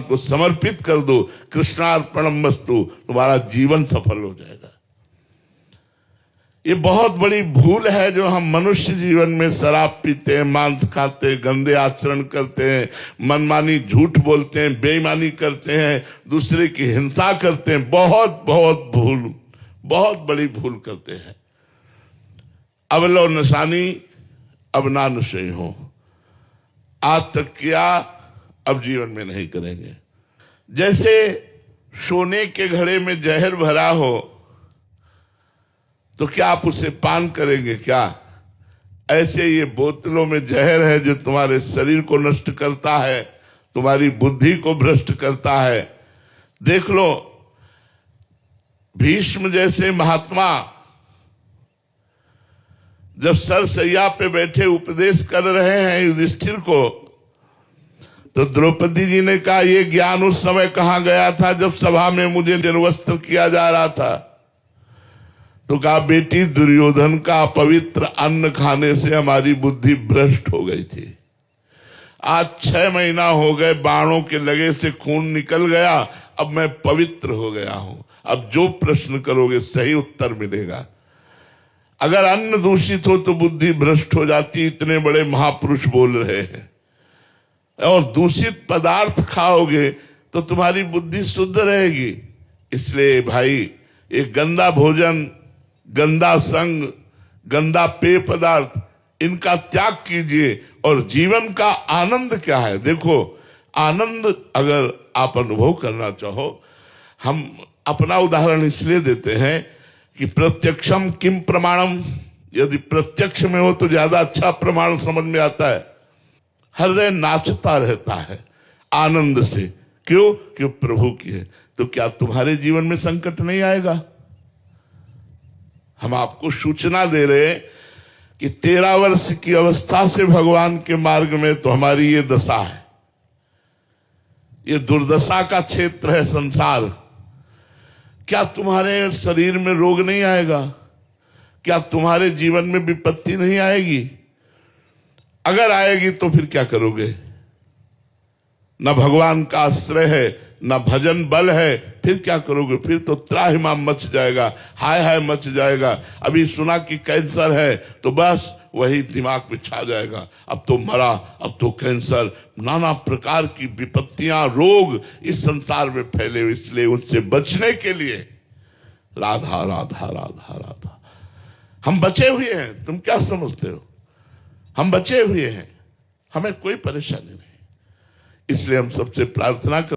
को समर्पित कर दो, कृष्णार्पणमस्तु, तुम्हारा जीवन सफल हो जाएगा। ये बहुत बड़ी भूल है जो हम मनुष्य जीवन में शराब पीते हैं, मांस खाते हैं, गंदे आचरण करते हैं, मनमानी झूठ बोलते हैं, बेईमानी करते हैं, दूसरे की हिंसा करते हैं, बहुत बहुत बड़ी भूल करते हैं। अब लो नशानी अब ना नशे हो, आज तक किया अब जीवन में नहीं करेंगे। जैसे सोने के घड़े में जहर भरा हो तो क्या आप उसे पान करेंगे क्या? ऐसे ये बोतलों में जहर है जो तुम्हारे शरीर को नष्ट करता है, तुम्हारी बुद्धि को भ्रष्ट करता है। देख लो, भीष्म जैसे महात्मा जब सरसैया पे बैठे उपदेश कर रहे हैं युधिष्ठिर को, तो द्रौपदी जी ने कहा, ये ज्ञान उस समय कहां गया था जब सभा में मुझे निर्वस्त्र किया जा रहा था? तो कहा, बेटी दुर्योधन का पवित्र अन्न खाने से हमारी बुद्धि भ्रष्ट हो गई थी। आज 6 महीना हो गए, बाणों के लगे से खून निकल गया, अब मैं पवित्र हो गया हूं। अब जो प्रश्न करोगे सही उत्तर मिलेगा। अगर अन्न दूषित हो तो बुद्धि भ्रष्ट हो जाती, इतने बड़े महापुरुष बोल रहे हैं। और दूषित पदार्थ खाओगे तो तुम्हारी बुद्धि शुद्ध रहेगी। इसलिए भाई, ये गंदा भोजन, गंदा संग, गंदा पेय पदार्थ, इनका त्याग कीजिए। और जीवन का आनंद क्या है? देखो, आनंद अगर आप अनुभव करना चाहो, हम अपना उदाहरण इसलिए देते हैं कि प्रत्यक्षम किम प्रमाणम, यदि प्रत्यक्ष में हो तो ज्यादा अच्छा प्रमाण समझ में आता है। हृदय नाचता रहता है आनंद से। क्यों? क्यों प्रभु की है। तो क्या तुम्हारे जीवन में संकट नहीं आएगा? हम आपको सूचना दे रहे हैं कि 13 वर्ष की अवस्था से भगवान के मार्ग में तो हमारी ये दशा है। ये दुर्दशा का क्षेत्र है संसार। क्या तुम्हारे शरीर में रोग नहीं आएगा? क्या तुम्हारे जीवन में विपत्ति नहीं आएगी? अगर आएगी तो फिर क्या करोगे? न भगवान का आश्रय है, न भजन बल है, फिर क्या करोगे? फिर तो त्राहिमाम मच जाएगा, हाय हाय मच जाएगा। अभी सुना कि कैंसर है तो बस वही दिमाग में छा जाएगा, अब तो मरा, अब तो कैंसर। नाना प्रकार की विपत्तियां, रोग इस संसार में फैले हुए। इसलिए उनसे बचने के लिए राधा राधा राधा राधा। हम बचे हुए हैं, तुम क्या समझते हो? हम बचे हुए हैं, हमें कोई परेशानी नहीं। इसलिए हम सबसे प्रार्थना कर